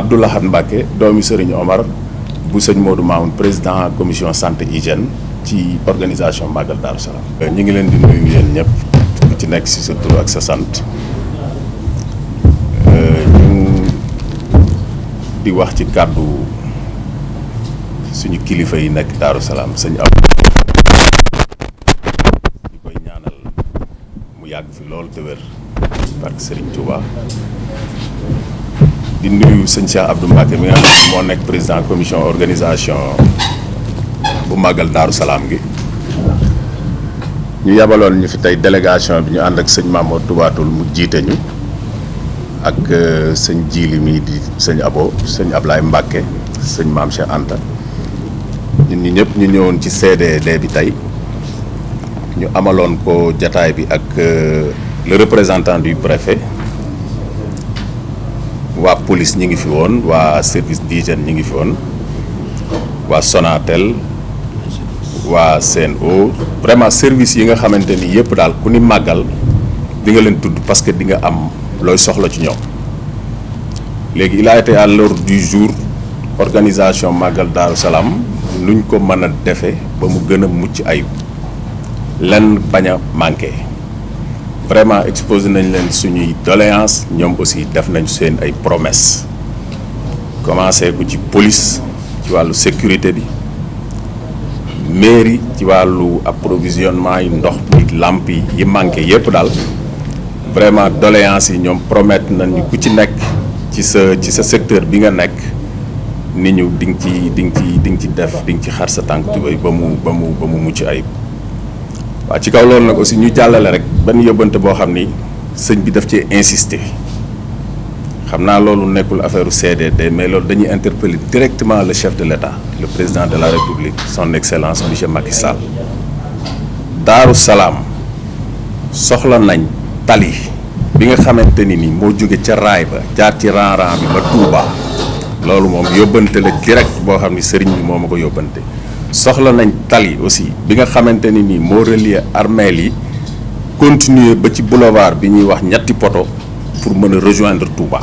Abdou Lahad Mbacké doomi Serigne Omar bu sëñ Modou Mamoun président commission santé hygiène ci organisation Magal Darou Salam. ñu ngi leen di nuyu yéen ñëpp ku ci nekk ci sa tur ak sa sant ñu di wax ci kàddu suñu kilifa yi nekk Darou Salam sëñ Abdou di koy ñaanal mu yàgg fi loolu te wér barke Serigne Touba. di nuyu sëñ Cheikh Abdou Mbacké mi nga xam ne moo nekk président commission organisation bu Magal Darou Salam gi ñu yabaloon ñu fi tey délégation bi ñu ànd ak sëñ Mamour Toubatul mu jiite ñu ak sëñ Jili mi di sëñ Abo sëñ Ablaye Mbacké sëñ Maam Cheikh Anta ñun ñi ñëpp ñu ñëwoon ci CDD bi tey ñu amaloon ko jataay bi ak le représentant du préfet waa police ñi ngi fi woon waa service d'hygiène ñi ngi fi woon waa Sonatel waa CNO vraiment service yi nga xamante ni yëpp daal ku ni màggal di nga leen tudd parce que di nga am looy soxla ci ñoom léegi il a été à l'ordre du jour organisation Magal Darou Salam nuñ ko mën a defee ba mu gën a mucc ayib lenn bañ a manqué vraiment exposé nañ leen suñuy doléance ñoom aussi def nañ seen ay promesses commencé ko ci police ci wàllu sécurité bi mairie ci wàllu approvisionnement yi ndox bi làmp yi manqué yépp daal vraiment doléance yi ñoom promettre nañ ku ci nekk ci sa secteur bi nga nekk ni ñu di nga ci def di nga ci xar sa tànk tubéy ba mu mucc ayib. waaw ci kaw loolu nag aussi ñu jàllale rek benn yóbbante boo xam ni sëñ bi daf cee insister xam naa loolu nekkul affaire CDD mais loolu dañuy interpeller directement le chef de l'État le président de la République son excellence monsieur Macky Sall. Darou Salam soxla nañ tali bi nga xamante ni moo jóge ca raay ba jaar ci ran bi ba Touba loolu moom yóbbante la direct boo xam ni sëriñ bi moo ma ko yóbbante. soxla nañ tali aussi bi nga xamante ni moo relier armeel yi continuer ba ci boulevard bi ñuy wax ñetti poto pour mën a rejoindre Touba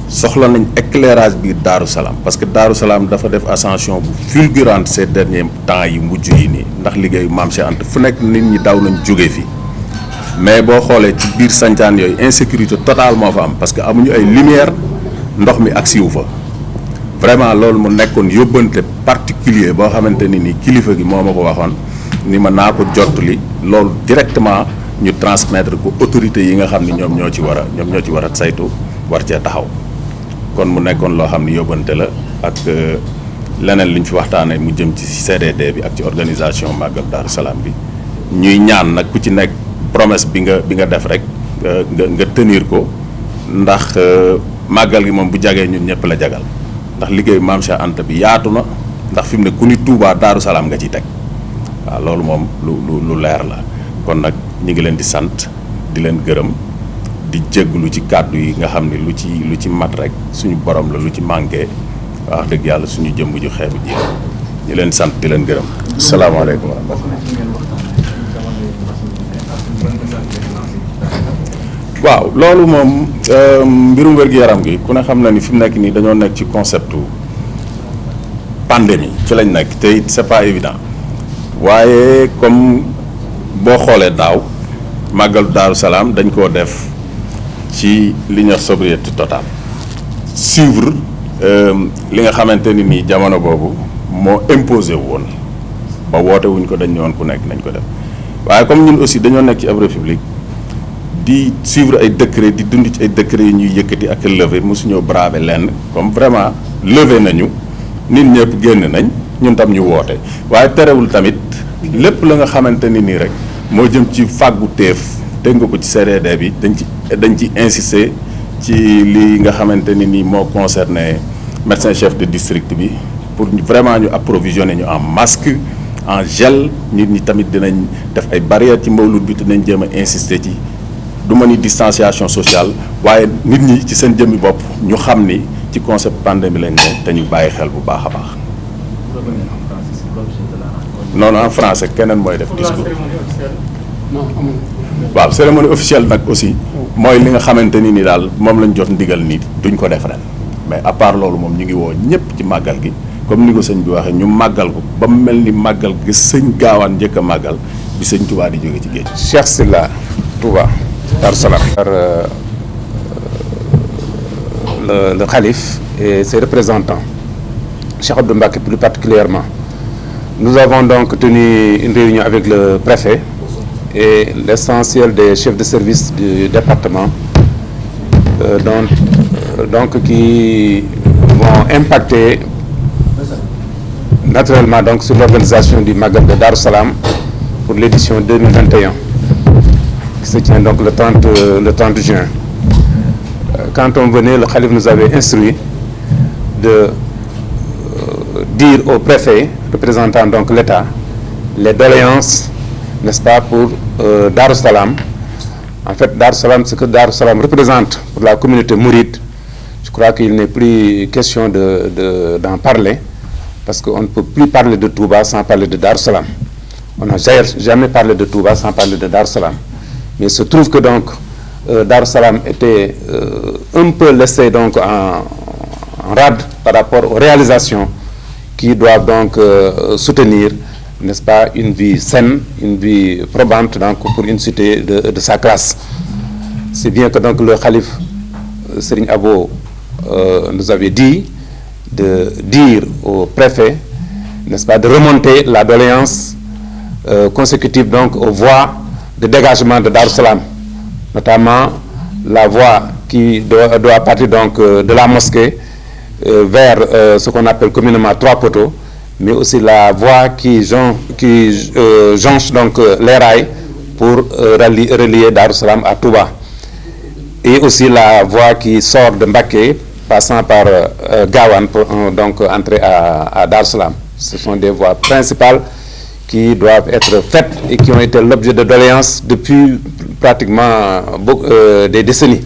soxla nañ éclairage biir Darou Salam parce que Darou Salam dafa def ascension bu fulgurante ces derniers temps yi mujj yi nii ndax liggéeyu Maam Cheikh Anta fu nekk nit ñi daw nañ jóge fi mais boo xoolee ci biir sancaan yooyu insécurité totale moo fa am parce que amuñu ay lumière ndox mi ak siwu fa vraiment loolu mu nekkoon yóbbante particulier boo xamante ni kilifa gi moo ma ko waxoon ni ma naa ko jottali loolu directement ñu transmettre ko autorités yi nga xam ni ñoom ñoo ci war a saytu war cee taxaw kon mu nekkoon loo xam ni yóbbante la ak leneen lu ñu fi waxtaanee mu jëm ci CDD bi ak ci organisation Magal Darou Salam bi ñuy ñaan nag ku ci nekk promesse bi nga def rek nga tenir ko ndax màggal gi moom bu jagee ñun ñëpp la jagal. ndax liggéeyu Maam Cheikh Anta bi yaatu na ndax fi mu ne ku ni Touba Darou Salam nga ciy teg waaw loolu moom lu leer la kon nag ñu ngi leen di sant di leen gërëm di jégglu ci kàddu yi nga xam ne lu ci mat rek suñu borom la lu ci manqué wax dëgg yàlla suñu jëmb ju xeebu ji ñu leen sant di leen gërëm. salaamaaleykum wa rahmatulah. waaw loolu moom mbirum wér-gu-yaram gi ku ne xam na ni fi mu nekk nii dañoo nekk ci conceptu pandémie ci lañ nekk te it c'est pas évident waaye comme boo xoolee daaw Màggalu Darou Salam dañ koo def ci li ñuy wax sobriété totale suivre li nga xamante ni nii jamono boobu moo imposé woon ba woote wuñ ko dañ ne woon ku nekk nañ ko def waaye comme ñun aussi dañoo nekk ci ab république di suivre ay décret di dund ci ay décret yi ñuy yëkkati ak lever mosuñoo braver lenn comme vraiment lever nañu nit ñëpp génn nañ ñun tam ñu woote waaye terewul tamit lépp la nga xamante ni nii rek moo jëm ci fàggu teef teg nga ko ci CDD bi dañ ci insister ci li nga xamante ni nii moo concerné médecin chef de district bi pour vraiment ñu approvisionner ñu en masque en gel nit ñi tamit dinañ def ay barrières ci mawlud bi dinañ jéem a insister ci du ma ni distanciation sociale waaye nit ñi ci seen jëmmi bopp ñu xam ni ci concept pandémie lañ ne te ñu bàyyi xel bu baax a baax. non en français keneen mooy def discours. waaw cérémonie officielle nag aussi mooy li nga xamante ni daal moom lañ jot ndigal nii duñ ko def ren mais à part loolu moom ñu ngi woo ñëpp ci màggal gi comme ni ko sëñ bi waxee ñu màggal ko ba mu mel ni màggal gi sëñ Gaawaan njëkk a màggal bi sëñ Touba di jóge ci géej. Cheikh Sylla Touba Darou Salam. Le khalife et ses représentants, Cheikh Abdou Mbacké plus particulièrement. Nous avons donc tenu une réunion avec le préfet et l'essentiel des chefs de service du département donc qui vont impacter naturellement donc sur l'organisation du Magal de Darou Salam pour l'édition 2021 qui se tient donc le 30 juin. Quand on venait, le khalife nous avait instruit de dire au préfet, représentant donc l'État, les doléances, n'est-ce pas, pour Darou Salam. En fait, Darou Salam, ce que Darou Salam représente pour la communauté mouride, je crois qu'il n'est plus question d'en parler, parce qu'on ne peut plus parler de Touba sans parler de Darou Salam. On n'a jamais parlé de Touba sans parler de Darou Salam. Mais il se trouve que donc Darou Salam était un peu laissé donc en rade par rapport aux réalisations qui doivent donc soutenir, n'est-ce pas, une vie saine, une vie probante donc pour une cité de sa classe. C'est bien que donc le khalife Serigne Abo nous avait dit de dire au préfet, n'est-ce pas, de remonter la doléance consécutive donc aux voies de dégagement de Darou Salam, notamment la voie qui doit partir donc de la mosquée vers ce qu'on appelle communément Trois Poteaux, mais aussi la voie qui jonche donc les rails pour relier Darou Salam à Touba, et aussi la voie qui sort de Mbacké passant par Gawane pour donc entrer à Darou Salam. Ce sont des voies principales qui doivent être faites et qui ont été l'objet de doléances depuis pratiquement des décennies.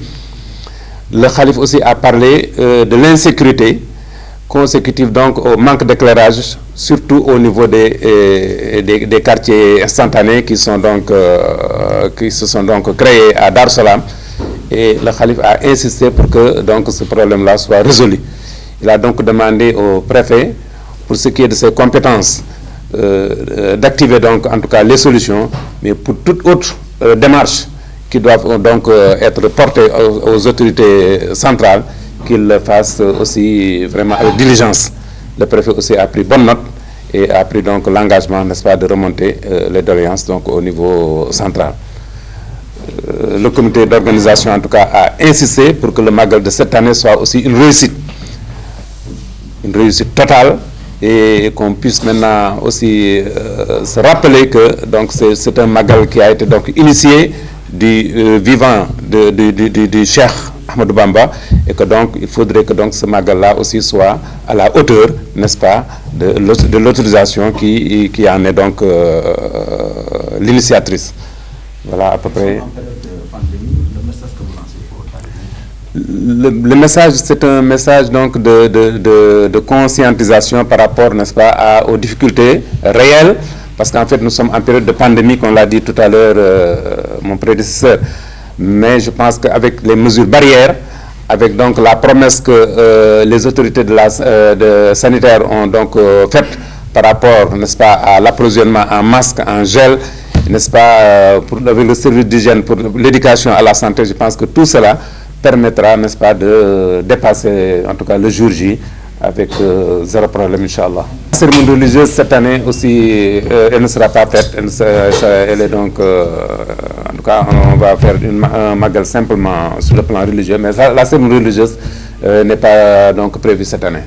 Le khalife aussi a parlé de l'insécurité consécutive donc au manque d'éclairage, surtout au niveau des quartiers instantanés qui se sont donc créés à Darou Salam, et le khalife a insisté pour que donc ce problème-là soit résolu. Il a donc demandé au préfet, pour ce qui est de ses compétences, d'activer donc en tout cas les solutions, mais pour toute autre démarche qui doivent donc être portées aux autorités centrales, qu'ils le fassent aussi vraiment avec diligence. Le préfet aussi a pris bonne note et a pris donc l'engagement, n'est-ce pas, de remonter les doléances donc au niveau central. Le comité d'organisation en tout cas a insisté pour que le Magal de cette année soit aussi une réussite totale, et qu'on puisse maintenant aussi se rappeler que donc c'est un Magal qui a été donc initié du vivant du Cheikh Ahmadou Bamba, et que donc il faudrait que donc ce Magal-là aussi soit à la hauteur, n'est-ce pas, de l'autorisation qui en est donc l'initiatrice. Voilà à peu près. Le message, c'est un message donc de conscientisation par rapport, n'est-ce pas, aux difficultés réelles, parce qu'en fait nous sommes en période de pandémie, comme l'a dit tout à l'heure mon prédécesseur. Mais je pense qu'avec les mesures barrières, avec donc la promesse que les autorités sanitaires ont donc faite par rapport, n'est-ce pas, à l'approvisionnement en masques, en gel, n'est-ce pas, avec le service d'hygiène, pour l'éducation à la santé, je pense que tout cela permettra, n'est-ce pas, de dépasser en tout cas le jour J avec zéro problème, Inch'Allah. La cérémonie religieuse cette année aussi, elle ne sera pas faite, elle est donc, en tout cas, on va faire un Magal simplement sur le plan religieux, mais la cérémonie religieuse n'est pas donc prévue cette année.